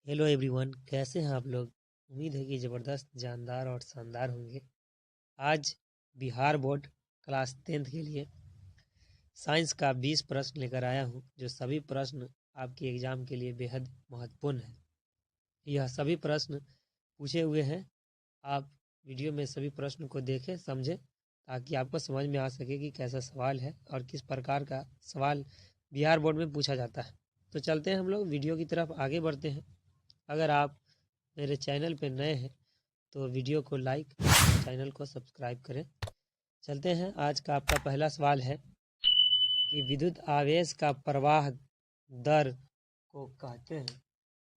Hello everyone, कैसे हैं आप लोग। उम्मीद है कि ज़बरदस्त, जानदार और शानदार होंगे। आज बिहार बोर्ड क्लास 10th के लिए साइंस का 20 प्रश्न लेकर आया हूं, जो सभी प्रश्न आपके एग्ज़ाम के लिए बेहद महत्वपूर्ण है। यह सभी प्रश्न पूछे हुए हैं। आप वीडियो में सभी प्रश्न को देखें, समझें, ताकि आपको समझ में आ सके कि कैसा सवाल है और किस प्रकार का सवाल बिहार बोर्ड में पूछा जाता है। तो चलते हैं हम लोग वीडियो की तरफ आगे बढ़ते हैं। अगर आप मेरे चैनल पर नए हैं तो वीडियो को लाइक, चैनल को सब्सक्राइब करें। चलते हैं। आज का आपका पहला सवाल है कि विद्युत आवेश का प्रवाह दर को कहते हैं।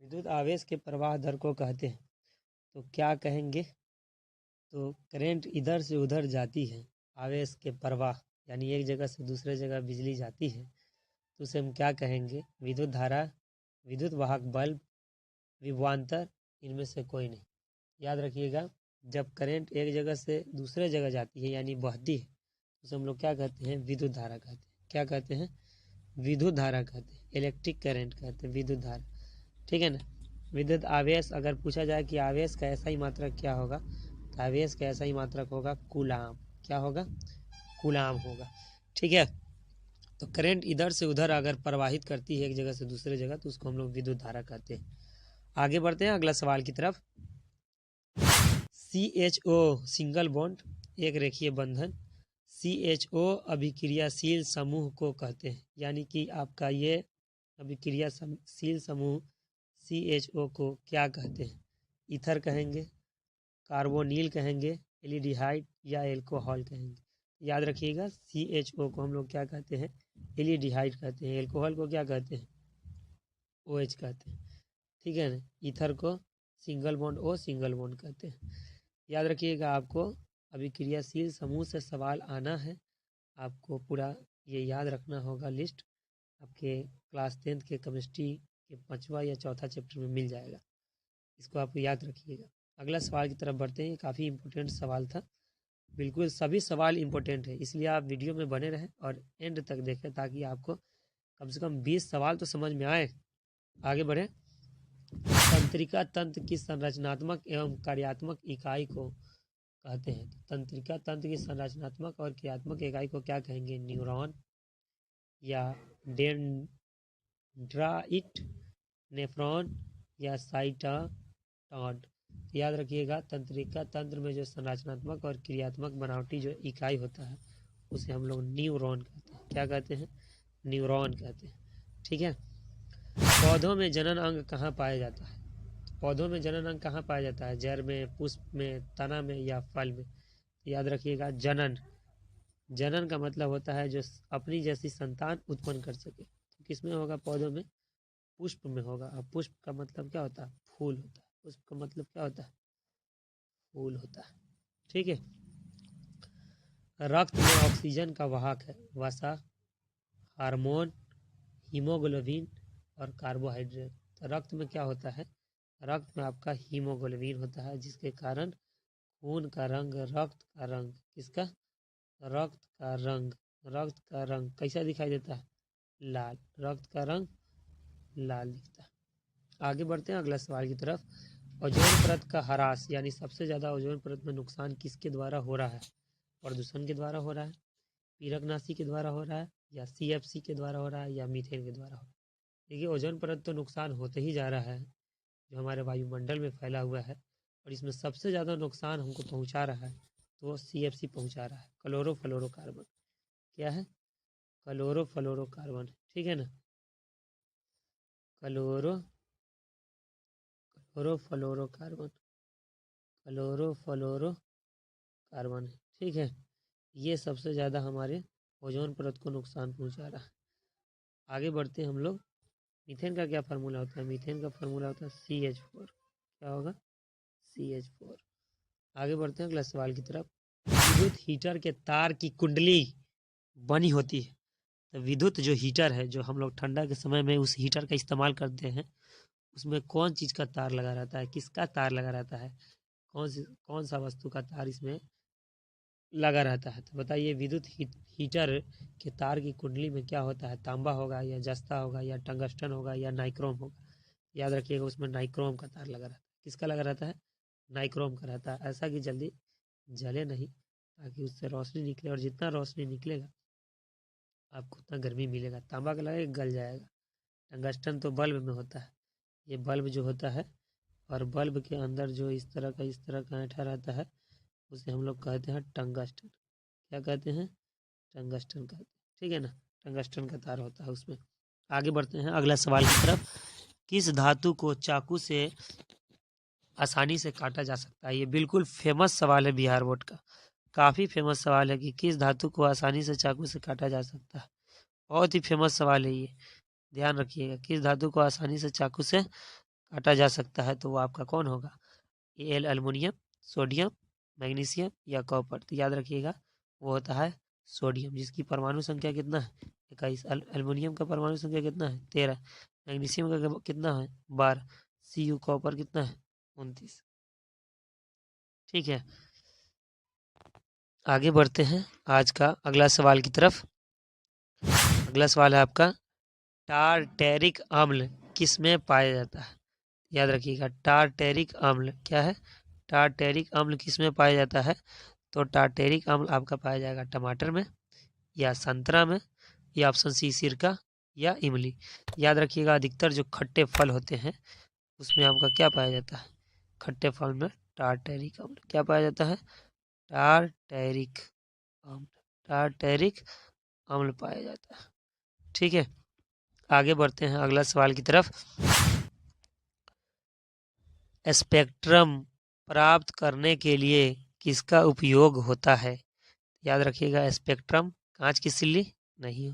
विद्युत आवेश के प्रवाह दर को कहते हैं तो क्या कहेंगे। तो करंट इधर से उधर जाती है, आवेश के प्रवाह यानी एक जगह से दूसरे जगह बिजली जाती है, तो उसे हम क्या कहेंगे। विद्युत धारा, विद्युत वाहक बल्ब, विभवांतर, इनमें से कोई नहीं। याद रखिएगा, जब करंट एक जगह से दूसरे जगह जाती है यानी बहती है, तो उसे हम लोग क्या कहते हैं, विद्युत धारा कहते हैं। क्या कहते हैं, विद्युत धारा कहते हैं। इलेक्ट्रिक करंट कहते हैं, विद्युत धारा। ठीक है ना। विद्युत आवेश अगर पूछा जाए कि आवेश का ऐसा ही मात्रक क्या होगा, तो आवेश का ऐसा ही मात्रक होगा कूलाम। क्या होगा, कूलाम होगा। ठीक है। तो करंट इधर से उधर अगर प्रवाहित करती है एक जगह से दूसरे जगह, तो उसको हम लोग विद्युत धारा कहते हैं। आगे बढ़ते हैं अगला सवाल की तरफ। CHO सिंगल बॉन्ड, एक रेखीय बंधन। CHO अभिक्रियाशील समूह को कहते हैं, यानी कि आपका ये अभिक्रियाशील समूह CHO को क्या कहते हैं। ईथर कहेंगे, कार्बोनिल कहेंगे, एल्डिहाइड या एल्कोहल कहेंगे। याद रखिएगा, CHO को हम लोग क्या कहते हैं, एल्डिहाइड कहते हैं। एल्कोहल को क्या कहते हैं, OH कहते हैं। ठीक है ना। ईथर को single bond O single bond कहते हैं। याद रखिएगा, आपको अभिक्रियाशील समूह से सवाल आना है। आपको पूरा ये याद रखना होगा। लिस्ट आपके क्लास 10th के केमिस्ट्री के 5वां या 4था चैप्टर में मिल जाएगा। इसको आप याद रखिएगा। अगला सवाल की तरफ बढ़ते हैं। काफ़ी इम्पोर्टेंट सवाल था। बिल्कुल सभी सवाल इम्पोर्टेंट है, इसलिए आप वीडियो में बने रहें और एंड तक देखें, ताकि आपको कम से कम 20 सवाल तो समझ में आए। आगे बढ़ें। तंत्रिका तंत्र की संरचनात्मक एवं कार्यात्मक इकाई को कहते हैं। तो तंत्रिका तंत्र की संरचनात्मक और क्रियात्मक इकाई को क्या कहेंगे, न्यूरॉन या डेंड्राइट, नेफ्रॉन या साइटोटॉन। याद रखिएगा, तंत्रिका तंत्र में जो संरचनात्मक और क्रियात्मक बनावटी जो इकाई होता है, उसे हम लोग न्यूरॉन कहते हैं। क्या कहते हैं, न्यूरॉन कहते हैं। ठीक है। पौधों में जनन अंग कहाँ पाया जाता है। पौधों में जनन अंग कहाँ पाया जाता है, जड़ में, पुष्प में, तना में या फल में। याद रखिएगा, जनन, जनन का मतलब होता है जो अपनी जैसी संतान उत्पन्न कर सके। तो किसमें होगा, पौधों में, पुष्प में होगा। अब पुष्प का मतलब क्या होता है, फूल होता है। पुष्प का मतलब क्या होता है, फूल होता है। ठीक है। रक्त में ऑक्सीजन का वाहक है वसा, हार्मोन, हीमोग्लोबिन और कार्बोहाइड्रेट। तो रक्त में क्या होता है, रक्त में आपका हीमोग्लोबिन होता है, जिसके कारण खून का रंग, रक्त का रंग, किसका, रक्त का रंग, रक्त का रंग कैसा दिखाई देता है, लाल। रक्त का रंग लाल दिखता है। आगे बढ़ते हैं अगला सवाल की तरफ। ओजोन परत का ह्रास यानी सबसे ज़्यादा ओजोन परत में नुकसान किसके द्वारा हो रहा है। प्रदूषण के द्वारा हो रहा है, पीरकनाशी के द्वारा हो रहा है, या CFC के द्वारा हो रहा है, या मीथेन के द्वारा हो रहा है। देखिए, ओजोन परत तो नुकसान होते ही जा रहा है, जो हमारे वायुमंडल में फैला हुआ है, और इसमें सबसे ज़्यादा नुकसान हमको पहुंचा रहा है तो CFC पहुंचा रहा है, क्लोरोफ्लोरोकार्बन। क्या है, क्लोरोफ्लोरोकार्बन। ठीक है ना, क्लोरोफ्लोरोकार्बन, क्लोरोफ्लोरोकार्बन। ठीक है। ये सबसे ज़्यादा हमारे ओजोन परत को नुकसान पहुंचा रहा है। आगे बढ़ते हैं हम लोग। मीथेन का क्या फार्मूला होता है, मीथेन का फार्मूला होता है CH4। क्या होगा, CH4। आगे बढ़ते हैं अगला सवाल की तरफ। विद्युत हीटर के तार की कुंडली बनी होती है। तो विद्युत जो हीटर है, जो हम लोग ठंडा के समय में उस हीटर का इस्तेमाल करते हैं, उसमें कौन चीज़ का तार लगा रहता है, किसका तार लगा रहता है, कौन सा वस्तु का तार इसमें लगा रहता है। तो बताइए, विद्युत हीटर के तार की कुंडली में क्या होता है, तांबा होगा या जस्ता होगा या टंगस्टन होगा या नाइक्रोम होगा। याद रखिएगा उसमें नाइक्रोम का तार लगा रहता है। किसका लगा रहता है? नाइक्रोम का रहता है, ऐसा कि जल्दी जले नहीं, ताकि उससे रोशनी निकले, और जितना रोशनी निकलेगा आपको उतना गर्मी मिलेगा। तांबा का लगेगा गल जाएगा। टंगस्टन तो बल्ब में होता है, ये बल्ब जो होता है, और बल्ब के अंदर जो इस तरह का ऐंठा रहता है, उसे हम लोग कहते हैं टंगस्टन। क्या कहते हैं? टंगस्टन कहते हैं, ठीक है ना। टंगस्टन का तार होता है उसमें। आगे बढ़ते हैं अगला सवाल की तरफ। किस धातु को चाकू से आसानी से काटा जा सकता है? ये बिल्कुल फेमस सवाल है बिहार बोर्ड का, काफ़ी फेमस सवाल है कि किस धातु को आसानी से चाकू से काटा जा सकता है। बहुत ही फेमस सवाल है ये, ध्यान रखिएगा। किस धातु को आसानी से चाकू से काटा जा सकता है, तो वो आपका कौन होगा? एल्युमिनियम, सोडियम, मैग्नीशियम या कॉपर? तो याद रखिएगा वो होता है सोडियम, जिसकी परमाणु संख्या कितना है? 21। एल्युमिनियम का परमाणु संख्या कितना है? 13। मैग्नीशियम का कितना है? 12। Cu कॉपर कितना है? 29। ठीक है, आगे बढ़ते हैं आज का अगला सवाल की तरफ। अगला सवाल है आपका, टारटैरिक अम्ल किस में पाया जाता है? याद रखिएगा, टारटैरिक अम्ल क्या है? टारटैरिक अम्ल किस में पाया जाता है? तो टारटैरिक अम्ल आपका पाया जाएगा टमाटर में, या संतरा में, या ऑप्शन सी सिरका, या इमली। याद रखिएगा अधिकतर जो खट्टे फल होते हैं उसमें आपका क्या पाया जाता है? खट्टे फल में टारटैरिक अम्ल क्या पाया जाता है? टारटैरिक अम्ल, टारटैरिक अम्ल पाया जाता है। ठीक है, आगे बढ़ते हैं अगला सवाल की तरफ। स्पेक्ट्रम प्राप्त करने के लिए किसका उपयोग होता है? याद रखिएगा, स्पेक्ट्रम कांच की सिल्ली नहीं,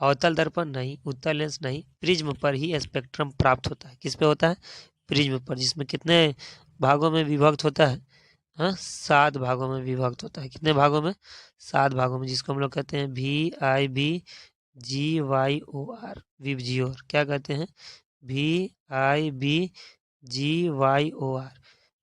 अवतल दर्पण नहीं, उत्तल लेंस नहीं, प्रिज्म पर ही स्पेक्ट्रम प्राप्त होता है। किस पे होता है? प्रिज्म पर, जिसमें कितने भागों में विभक्त होता है? हाँ, 7 भागों में विभक्त होता है। कितने भागों में? 7 भागों में, जिसको हम लोग कहते हैं VIBGYOR, विबजियोर। क्या कहते हैं? VIBGYOR।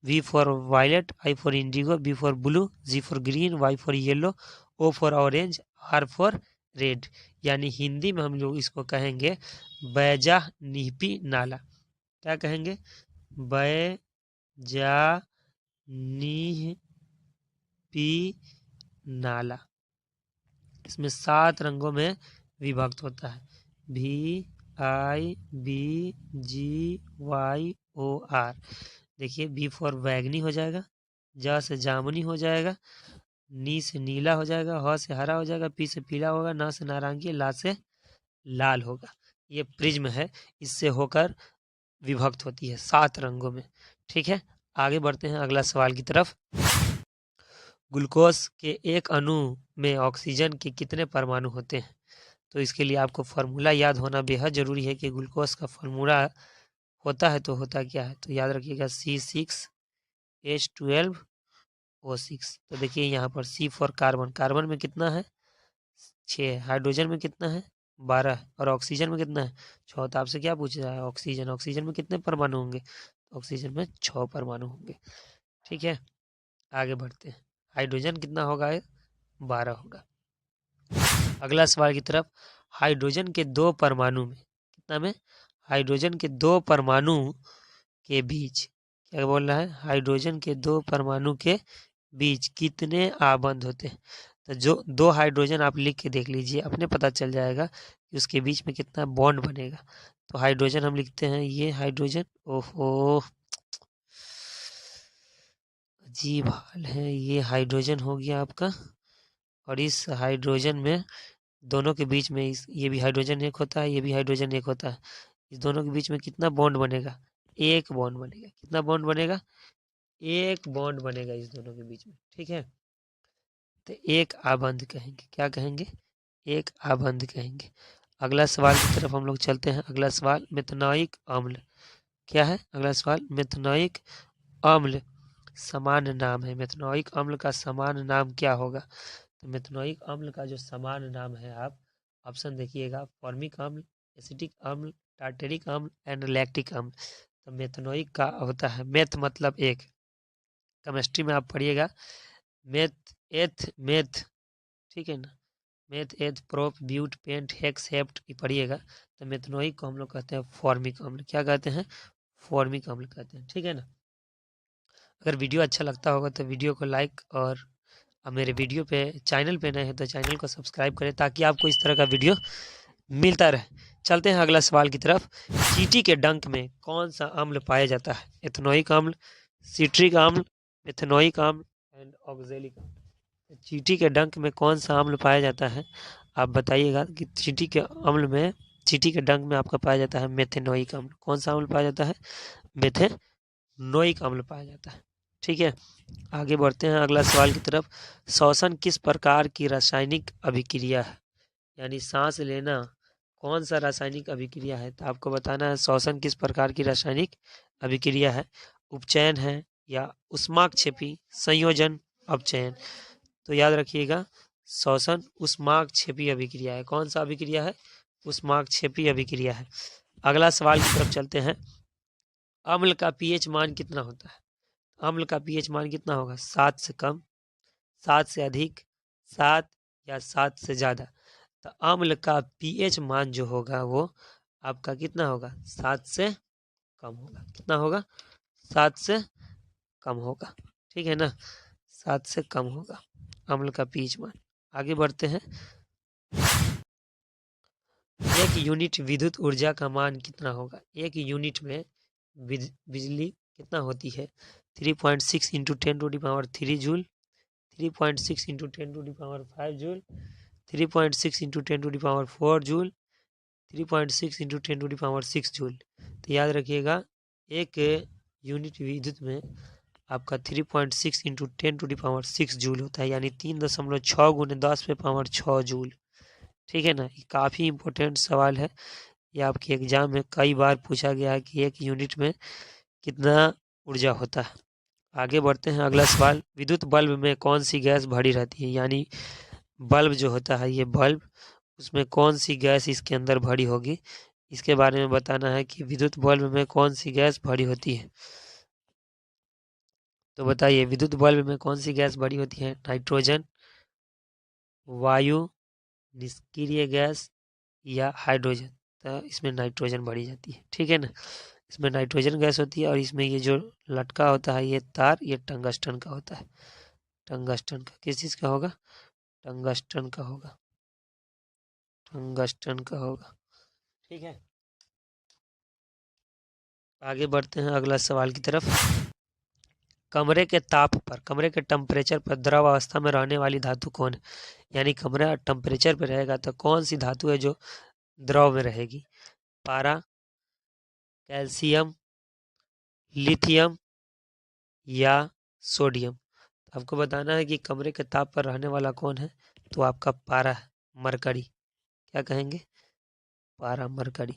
V for violet, I for indigo, B for blue, G for green, Y for yellow, O for orange, R for red। यानी हिंदी में हम लोग इसको कहेंगे बैजा निपी नाला। क्या कहेंगे? बैजा निपी नाला। इसमें 7 रंगों में विभक्त होता है। VIBGYOR। देखिए, बी फॉर बैगनी हो जाएगा, ज से जामुनी हो जाएगा, नी से नीला हो जाएगा, ह से हरा हो जाएगा, पी से पीला होगा, ना से नारंगी, ला से लाल होगा। ये प्रिज्म है, इससे होकर विभक्त होती है 7 रंगों में। ठीक है, आगे बढ़ते हैं अगला सवाल की तरफ। ग्लूकोज के एक अणु में ऑक्सीजन के कितने परमाणु होते हैं? तो इसके लिए आपको फार्मूला याद होना बेहद ज़रूरी है कि ग्लूकोज का फार्मूला होता है तो होता क्या है? तो याद रखिएगा C6H12O6। तो देखिए यहाँ पर C फॉर कार्बन, कार्बन में कितना है? 6। हाइड्रोजन में कितना है? 12। और ऑक्सीजन में कितना है? 6। तो आपसे क्या पूछ रहा है? ऑक्सीजन, ऑक्सीजन में कितने परमाणु होंगे? ऑक्सीजन में 6 परमाणु होंगे। ठीक है, आगे बढ़ते हैं। हाइड्रोजन कितना होगा? 12 होगा। अगला सवाल की तरफ। हाइड्रोजन के 2 परमाणु में, कितना में? हाइड्रोजन के 2 परमाणु के बीच, क्या बोल रहा है? हाइड्रोजन के 2 परमाणु के बीच कितने आबंध होते हैं? तो जो 2 हाइड्रोजन आप लिख के देख लीजिए, अपने पता चल जाएगा कि उसके बीच में कितना बॉन्ड बनेगा। तो हाइड्रोजन हम लिखते हैं, ये हाइड्रोजन, ओहो अजीब हाल है, ये हाइड्रोजन हो गया आपका, और इस हाइड्रोजन में दोनों के बीच में ये भी हाइड्रोजन एक होता है, ये भी हाइड्रोजन एक होता है। इस दोनों के बीच में कितना बॉन्ड बनेगा? एक बॉन्ड बनेगा। कितना बॉन्ड बनेगा? एक बॉन्ड बनेगा इस दोनों के बीच में। ठीक है, तो एक आबंध कहेंगे। क्या कहेंगे? एक आबंध कहेंगे। अगला सवाल की तरफ हम लोग चलते हैं। अगला सवाल, मेथनोइक अम्ल क्या है? अगला सवाल, मेथनोइक अम्ल सामान्य नाम है। मेथनोइक अम्ल का सामान्य नाम क्या होगा? तो मेथनोइक अम्ल का जो सामान्य नाम है, आप ऑप्शन देखिएगा, फॉर्मिक अम्ल, एसिटिक अम्ल, टार्टेरिक अम्ल एंड लैक्टिक अम्ल। तो मेथनोइक का होता है, मेथ मतलब एक, केमिस्ट्री में आप पढ़िएगा मेथ, एथ, मेथ, ठीक है ना, meth, eth, prop, but, pent, hex, hept पढ़िएगा। तो मेथनोइक को हम लोग कहते हैं फॉर्मिक अम्ल। क्या कहते हैं? फॉर्मिक अम्ल कहते हैं। ठीक है ना। अगर वीडियो अच्छा लगता होगा तो वीडियो को लाइक और मेरे वीडियो पे चैनल पे नए हैं तो चैनल को सब्सक्राइब करें ताकि आपको इस तरह का वीडियो मिलता रहे। चलते हैं अगला सवाल की तरफ। चींटी के डंक में कौन सा अम्ल पाया जाता है? एथेनोइक अम्ल, सिट्रिक अम्ल, मेथेनोइक अम्ल एंड ऑक्जेलिक अम्ल। चींटी के डंक में कौन सा अम्ल पाया जाता है? आप बताइएगा कि चींटी के डंक में आपका पाया जाता है मेथेनोइक अम्ल। कौन सा अम्ल पाया जाता है? मेथेनोइक अम्ल पाया जाता है। ठीक है, आगे बढ़ते हैं अगला सवाल की तरफ। श्वसन किस प्रकार की रासायनिक अभिक्रिया है? यानी सांस लेना कौन सा रासायनिक अभिक्रिया है? तो आपको बताना है श्वसन किस प्रकार की रासायनिक अभिक्रिया है। उपचयन है या ऊष्माक्षेपी संयोजन, अपचयन। तो याद रखिएगा श्वसन ऊष्माक्षेपी अभिक्रिया है। कौन सा अभिक्रिया है? ऊष्माक्षेपी अभिक्रिया है। अगला सवाल की तरफ चलते हैं। अम्ल का पीएच मान कितना होता है? अम्ल का पीएच मान कितना होगा? 7 से कम, 7 से अधिक, 7 या 7 से ज़्यादा। तो अम्ल का पीएच मान जो होगा वो आपका कितना होगा? 7 से कम होगा। कितना होगा? 7 से कम होगा। ठीक है ना, 7 से कम होगा अम्ल का पीएच मान। आगे बढ़ते हैं। एक यूनिट विद्युत ऊर्जा का मान कितना होगा? एक यूनिट में बिजली कितना होती है? 3.6 into 10⁻³ joule, 3.6 into 10⁵ joule, 3.6 into 10⁴ joule, 3.6 into 10⁶ joule. तो याद रखिएगा एक यूनिट विद्युत में आपका 3.6 इंटू 10⁶ जूल होता है, यानी 3.6 गुने 10⁻6 जूल। ठीक है ना, ये काफ़ी इम्पोर्टेंट सवाल है। ये आपके एग्जाम में कई बार पूछा गया है कि एक यूनिट में कितना ऊर्जा होता है। आगे बढ़ते हैं अगला सवाल। विद्युत बल्ब में कौन सी गैस भरी रहती है? यानी बल्ब जो होता है ये बल्ब, उसमें कौन सी गैस इसके अंदर भरी होगी, इसके बारे में बताना है कि विद्युत बल्ब में कौन सी गैस भरी होती है। तो बताइए विद्युत बल्ब में कौन सी गैस भरी होती है? नाइट्रोजन, वायु, निष्क्रिय गैस या हाइड्रोजन। तो इसमें नाइट्रोजन भरी जाती है। ठीक है ना, इसमें नाइट्रोजन गैस होती है और इसमें ये जो लटका होता है ये तार, ये टंगस्टन का होता है। टंगस्टन का किस चीज़ का होगा? टंगस्टन का होगा, टंगस्टन का होगा। ठीक है, आगे बढ़ते हैं अगला सवाल की तरफ। कमरे के ताप पर, कमरे के टेम्परेचर पर द्रव अवस्था में रहने वाली धातु कौन है? यानी कमरा टेम्परेचर पर रहेगा तो कौन सी धातु है जो द्रव में रहेगी? पारा, कैल्शियम, लिथियम या सोडियम। आपको बताना है कि कमरे के ताप पर रहने वाला कौन है? तो आपका पारा है, मरकरी। क्या कहेंगे? पारा, मरकरी।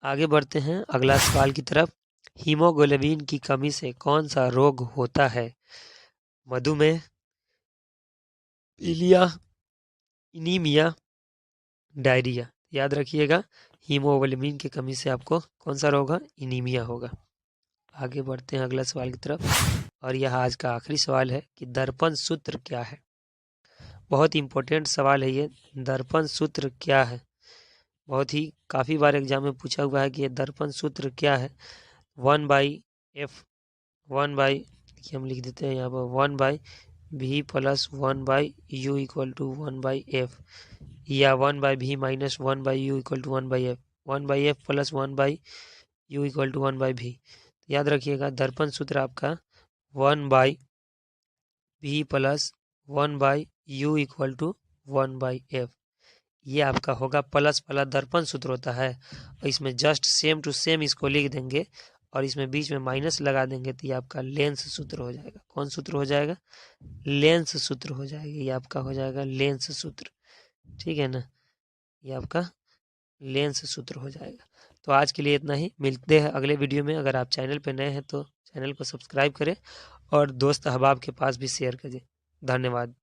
आगे बढ़ते हैं अगला सवाल की तरफ। हीमोग्लोबिन की कमी से कौन सा रोग होता है? मधुमेह, पीलिया, इनीमिया, डायरिया। याद रखिएगा हीमोग्लोबिन की कमी से आपको कौन सा रोग होगा? इनीमिया होगा। आगे बढ़ते हैं अगला सवाल की तरफ और यह आज का आखिरी सवाल है कि दर्पण सूत्र क्या है? बहुत इंपॉर्टेंट सवाल है ये। दर्पण सूत्र क्या है? बहुत ही काफ़ी बार एग्जाम में पूछा हुआ है कि ये दर्पण सूत्र क्या है। 1/f, 1/, देखिए हम लिख देते हैं यहाँ पर 1/v plus 1/u equal to 1/f, या 1/v minus 1/u equal to 1/f, 1/f plus 1/u equal to 1/v। याद रखिएगा दर्पण सूत्र आपका 1/v plus 1/u equal to 1/f। ये आपका होगा प्लस वाला दर्पण सूत्र होता है और इसमें जस्ट सेम टू सेम इसको लिख देंगे और इसमें बीच में माइनस लगा देंगे तो ये आपका लेंस सूत्र हो जाएगा। कौन सूत्र हो जाएगा? लेंस सूत्र हो जाएगा। ये आपका हो जाएगा लेंस सूत्र। ठीक है ना, ये आपका लेंस सूत्र हो जाएगा। तो आज के लिए इतना ही, मिलते हैं अगले वीडियो में। अगर आप चैनल पर नए हैं तो चैनल को सब्सक्राइब करें और दोस्त अहबाब के पास भी शेयर करें। धन्यवाद।